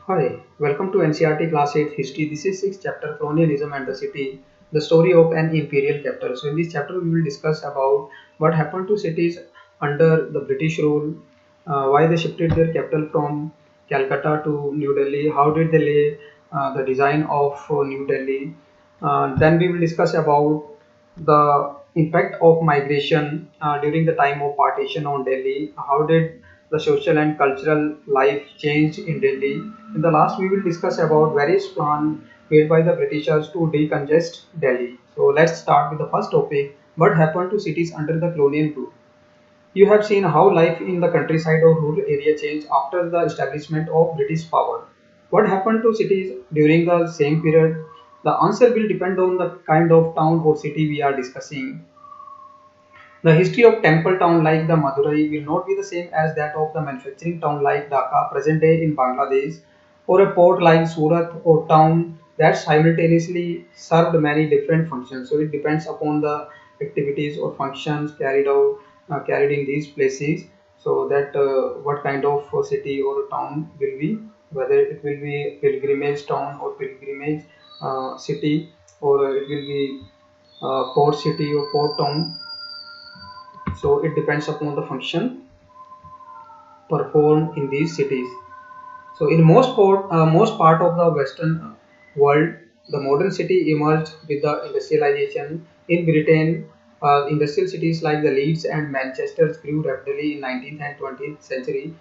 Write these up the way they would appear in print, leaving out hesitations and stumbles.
Hi, welcome to NCRT Class 8 History. This is 6th chapter Colonialism and the City, the story of an imperial capital. So in this chapter we will discuss about what happened to cities under the British rule, why they shifted their capital from Calcutta to New Delhi, how did they lay the design of New Delhi. Then we will discuss about the impact of migration during the time of partition on Delhi. How did the social and cultural life change in Delhi? In the last, we will discuss about various plans made by the Britishers to decongest Delhi. So let's start with the first topic: what happened to cities under the colonial rule? You have seen how life in the countryside or rural area changed after the establishment of British power. What happened to cities during the same period? The answer will depend on the kind of town or city we are discussing. The history of temple town like the Madurai will not be the same as that of the manufacturing town like Dhaka present day in Bangladesh, or a port like Surat or town that simultaneously served many different functions. So it depends upon the activities or functions carried in these places. So that what kind of city or town will be, whether it will be pilgrimage town or pilgrimage city, or it will be port city or port town. So it depends upon the function performed in these cities. So in most part of the Western world, the modern city emerged with the industrialization. In Britain, industrial cities like the Leeds and Manchester grew rapidly in 19th and 20th century.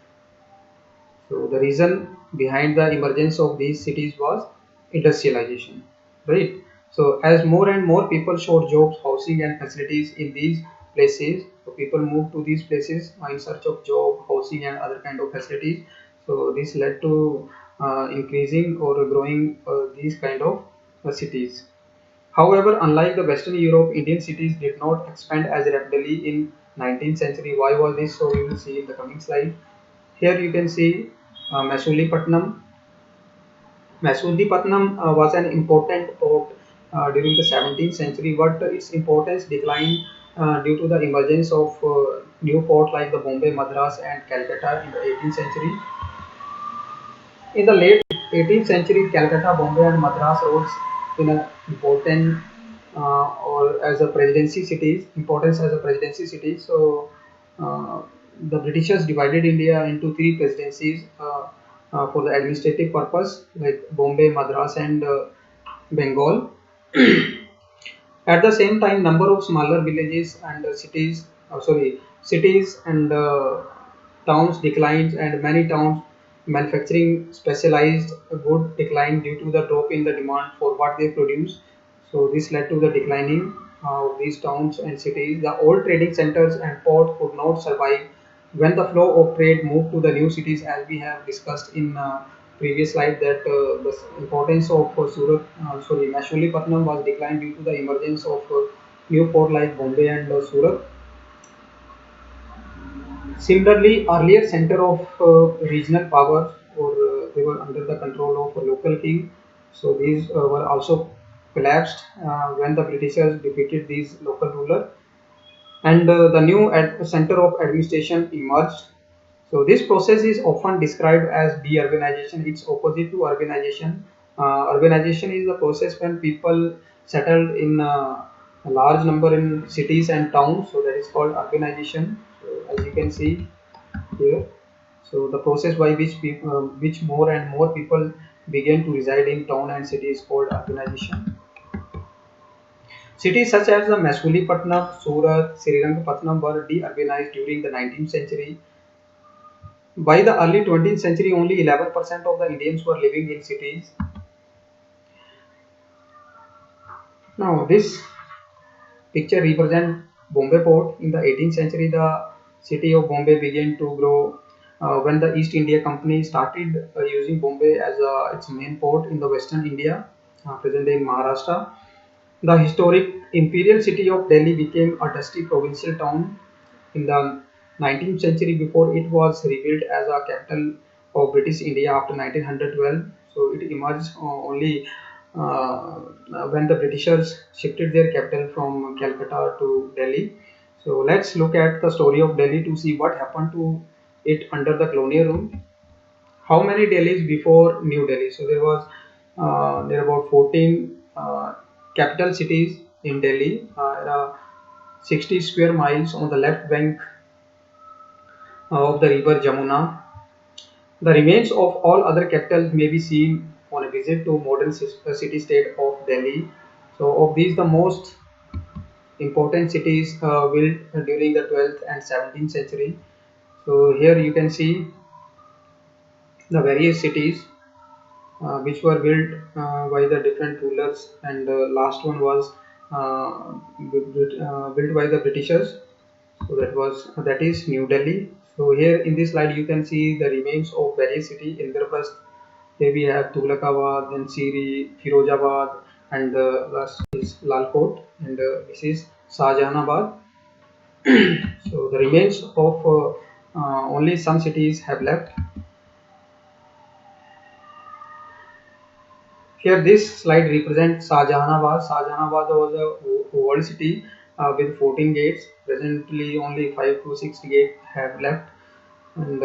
So the reason behind the emergence of these cities was industrialization, right? So as more and more people sought jobs, housing, and facilities in these places, so people moved to these places in search of job, housing, and other kind of facilities. So this led to increasing or growing these kind of cities. However, unlike the Western Europe, Indian cities did not expand as rapidly in 19th century. Why was this? So we will see in the coming slide. Here you can see Masulipatam. Masulipatam was an important port during the 17th century, but its importance declined due to the emergence of new ports like the Bombay, Madras, and Calcutta in the 18th century. In the late 18th century, Calcutta, Bombay, and Madras rose in an important or as a presidency cities, importance as a presidency city. So uh, the Britishers divided India into three presidencies for the administrative purpose, like Bombay, Madras, and Bengal. At the same time, number of smaller villages and cities and towns declined, and many towns manufacturing specialized good declined due to the drop in the demand for what they produce. So this led to the declining of these towns and cities. The old trading centers and ports could not survive when the flow of trade moved to the new cities, as we have discussed in previous slide, that the importance of Masulipatam was declined due to the emergence of new port like Bombay and Surat. Similarly, earlier center of regional power, or they were under the control of a local king. So these were also collapsed when the Britishers defeated these local rulers, and the new center of administration emerged. So this process is often described as de-urbanization. It's opposite to urbanization. Urbanization is the process when people settled in a large number in cities and towns. So that is called urbanization. So as you can see here, so the process by which more and more people began to reside in town and city is called urbanization. Cities such as the Masulipatam, Surat, Srirangapatnam were de-urbanized during the 19th century. By the early 20th century, only 11% of the Indians were living in cities. Now, this picture represents Bombay port. In the 18th century, the city of Bombay began to grow when the East India Company started using Bombay as its main port in the Western India, present day in Maharashtra. The historic imperial city of Delhi became a dusty provincial town in the 19th century before it was rebuilt as a capital of British India after 1912. So it emerged only when the Britishers shifted their capital from Calcutta to Delhi. So let's look at the story of Delhi to see what happened to it under the colonial rule. How many Delhis before New Delhi? So there are about 14 capital cities in Delhi. There are 60 square miles on the left bank of the river Jamuna. The remains of all other capitals may be seen on a visit to modern city-state of Delhi. So, of these, the most important cities built during the 12th and 17th century. So, here you can see the various cities which were built by the different rulers, and the last one was built by the Britishers. So that is New Delhi. So here in this slide you can see the remains of various city. Indraprasth, here we have Tughlakabad, then Siri, Firozabad, and last is Lalkot, and this is Shahjahanabad. So the remains of only some cities have left. Here this slide represents Shahjahanabad. Shahjahanabad was a old city with 14 gates. Presently only 5 to 6 gates have left, and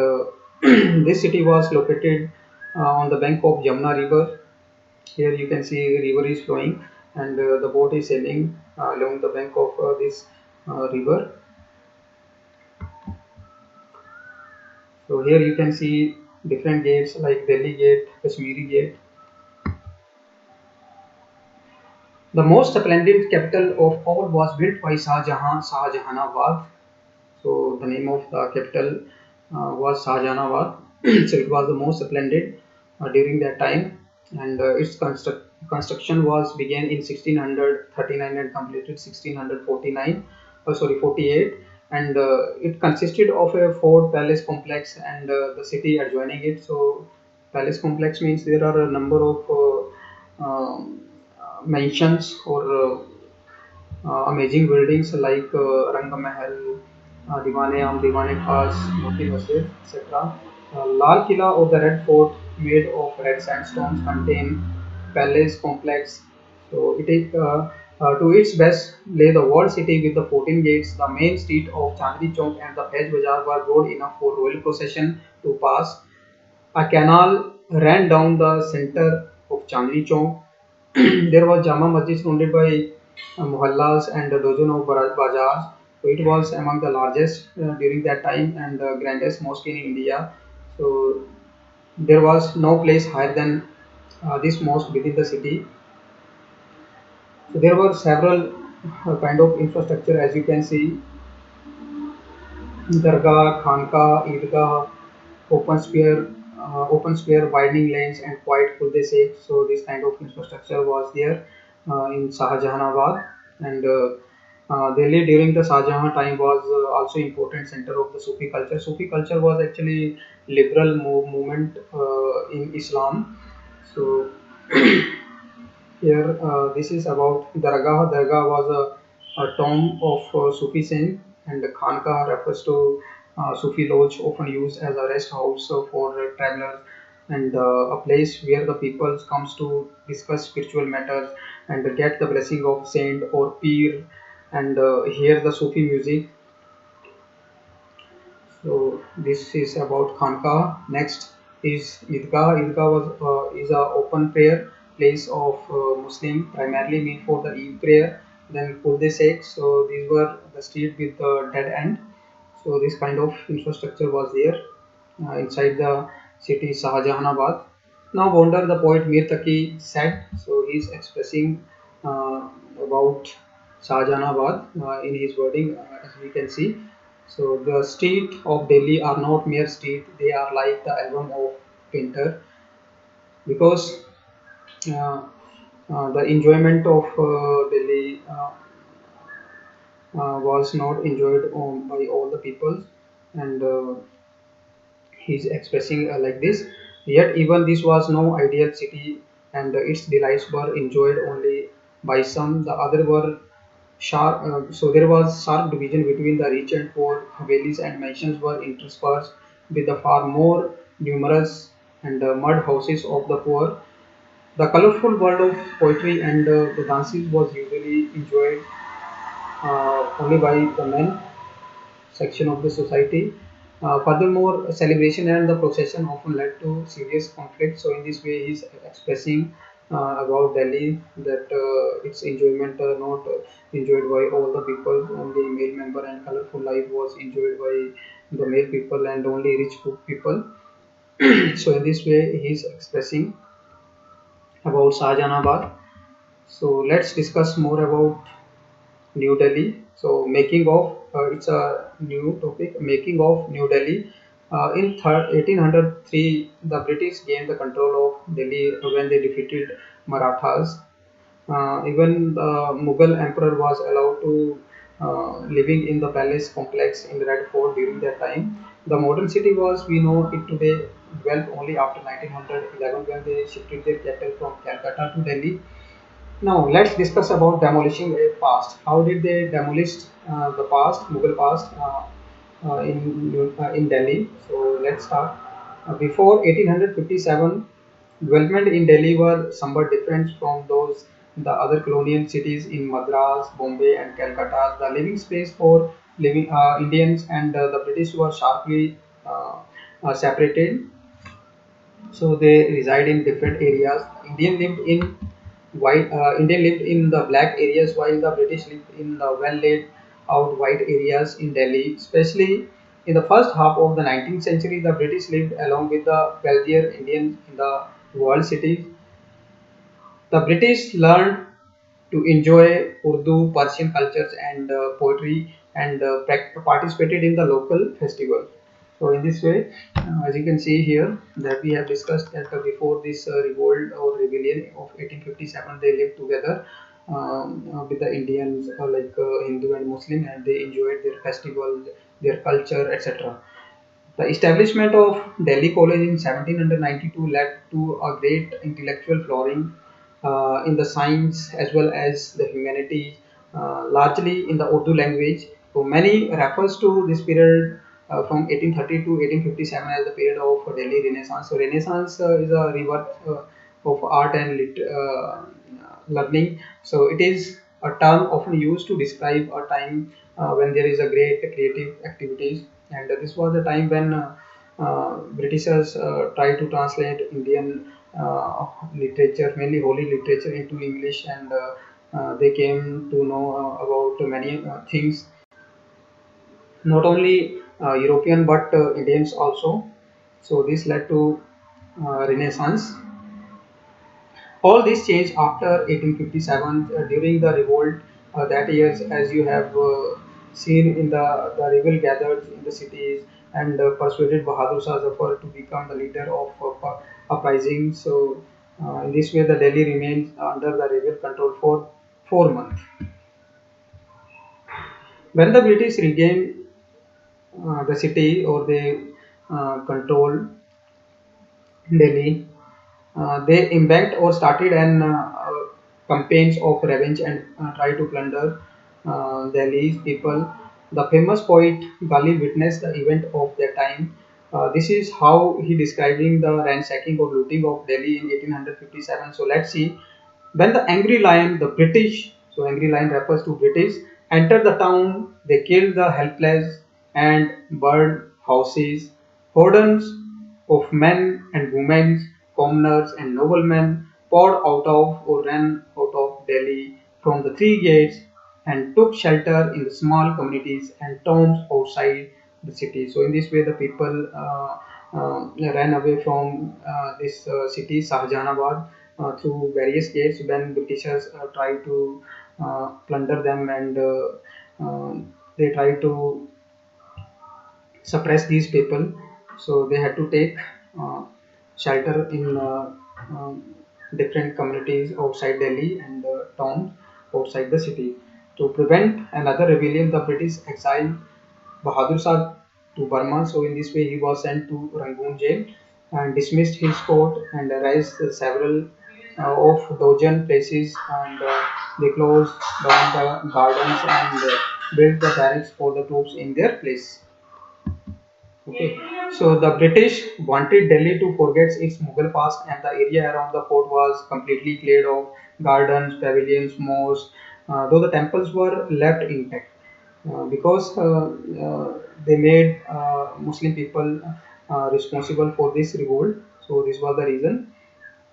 this city was located on the bank of Jamna river. Here you can see the river is flowing, and the boat is sailing along the bank of this river. So here you can see different gates like Delhi Gate, Kashmiri Gate. The most splendid capital of all was built by Shahjahanabad. So the name of the capital was Shahjahanabad. So it was the most splendid during that time, and its construction was began in 1639 and completed 1649. Sorry, 48, and it consisted of a fort, palace complex, and the city adjoining it. So palace complex means there are a number of mansions or amazing buildings like Ranga Mahal, Diwane Am, Diwane Khas, Moti Masjid, etc. Lal Killa or the Red Fort, made of red sandstones, contain palace complex. So it is to its best lay the walled city with the 14 gates. The main street of Chandni Chowk and the Bhej Bazaar were broad enough for royal procession to pass. A canal ran down the center of Chandni Chowk. There was Jama Masjid surrounded by mohallas and a dozen of bazaars. So it was among the largest during that time and the grandest mosque in India. So there was no place higher than this mosque within the city. So there were several kind of infrastructure, as you can see: Dargah, Khanka, Eidgah, open square, widening lanes, and quiet cul-de-sac. So this kind of infrastructure was there in Shahjahanabad, and Delhi during the Shahjahan time was also important center of the Sufi culture. Sufi culture was actually liberal movement in Islam. So here, this is about Dargah. Dargah was a tomb of Sufi saint, and the Khanka refers to Sufi lodge, often used as a rest house for travelers, and a place where the people comes to discuss spiritual matters and get the blessing of saint or peer, and hear the Sufi music. So this is about Khanka. Next is Idgah. Idgah is a open prayer place of Muslim, primarily meant for the Eid prayer. Then Kul-de-Sac. So these were the street with the dead end. So this kind of infrastructure was there inside the city Shahjahanabad. Now Bondar, the poet Mir Taqi said. So he is expressing about Shahjahanabad in his wording, as we can see. So the street of Delhi are not mere street; they are like the album of painter, because uh, the enjoyment of Delhi was not enjoyed by all the people, and he's expressing like this. Yet even this was no ideal city, and its delights were enjoyed only by some. The other were sharp. So there was sharp division between the rich and poor. Havelis and mansions were interspersed with the far more numerous and mud houses of the poor. The colorful world of poetry and the dances was usually enjoyed only by the men section of the society. Furthermore, celebration and the procession often led to serious conflict. So, in this way, he's expressing about Delhi that its enjoyment not enjoyed by all the people, only male member and colorful life was enjoyed by the male people and only rich people. So, in this way, he's expressing about Shahjahanabad. So, let's discuss more about New Delhi. So making of it's a new topic. Making of New Delhi. In 1803, the British gained the control of Delhi when they defeated Marathas. Even the Mughal emperor was allowed to living in the palace complex in the Red Fort during that time. The modern city was we know it today developed only after 1911 when they shifted their capital from Calcutta to Delhi. Now let's discuss about demolishing a past. How did they demolish the past, Mughal past, in Delhi? So let's start. Before 1857, development in Delhi were somewhat different from those the other colonial cities in Madras, Bombay, and Calcutta. The living space for living Indians and the British were sharply separated, so they reside in different areas. Indian lived in the black areas while the British lived in the well laid out white areas in Delhi. Especially in the first half of the 19th century, the British lived along with the wealthier Indians in the walled cities. The British learned to enjoy Urdu, Persian cultures and poetry and participated in the local festival. So in this way, as you can see here that we have discussed that before this revolt or rebellion of 1857, they lived together with the Indians like Hindu and Muslim, and they enjoyed their festival, their culture, etc. The establishment of Delhi College in 1792 led to a great intellectual flowering in the science as well as the humanities, largely in the Urdu language. So many refers to this period from 1830 to 1857 as the period of Delhi Renaissance. So Renaissance is a rebirth of art and learning. So it is a term often used to describe a time when there is a great creative activities, and this was the time when Britishers tried to translate Indian literature, mainly holy literature, into English, and they came to know about many things, not only European but Indians also. So this led to Renaissance. All this changed after 1857 during the revolt that years, as you have seen in the rebel gathered in the cities and persuaded Bahadur Shah Zafar to become the leader of uprising. So in this way, the Delhi remained under the rebel control for 4 months. When the British regained the city or they controlled Delhi, they embanked or started an campaigns of revenge and try to plunder Delhi's people. The famous poet Ghali witnessed the event of that time. This is how he describing the ransacking or looting of Delhi in 1857. So let's see. When the angry lion, the British, so angry lion refers to British, entered the town, they killed the helpless and burned houses. Hordes of men and women, commoners and noblemen poured out of or ran out of Delhi from the three gates and took shelter in the small communities and towns outside the city. So in this way, the people ran away from this city, Shahjahanabad, through various gates when Britishers tried to plunder them, and they tried to suppress these people. So they had to take uh, shelter in different communities outside Delhi and towns outside the city. To prevent another rebellion, the British exiled Bahadur Shah to Burma. So in this way, he was sent to Rangoon jail and dismissed his court and razed several of dozen places, and they closed down the gardens and built the barracks for the troops in their place. Okay, so the British wanted Delhi to forget its Mughal past, and the area around the fort was completely cleared of gardens, pavilions, mosques, though the temples were left intact. Because they made Muslim people responsible for this revolt. So this was the reason.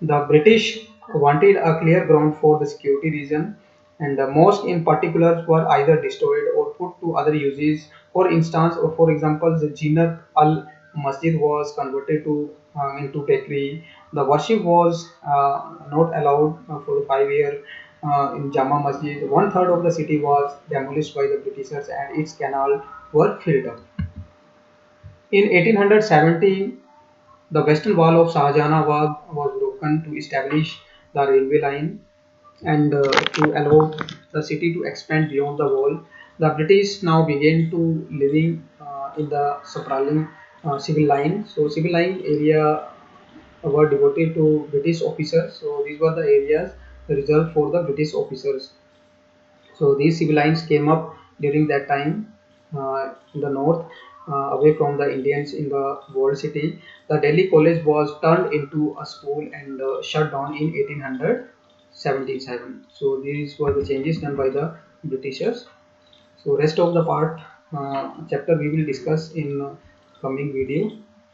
The British wanted a clear ground for the security reason, and the mosques in particular were either destroyed or put to other uses. For instance, or for example, the Jinat al Masjid was converted to into bakery. The worship was not allowed for the 5 year in Jama Masjid. One third of the city was demolished by the Britishers, and its canal were filled up. In 1870, the western wall of Shahjahanabad was broken to establish the railway line and to allow the city to expand beyond the wall. The British now began to living in the sprawling civil line. So civil line area were devoted to British officers. So these were the areas reserved for the British officers. So these civil lines came up during that time in the north, away from the Indians in the walled city. The Delhi College was turned into a school and shut down in 1877. So these were the changes done by the Britishers. So rest of the part chapter we will discuss in coming video.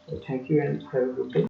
So thank you and have a good day.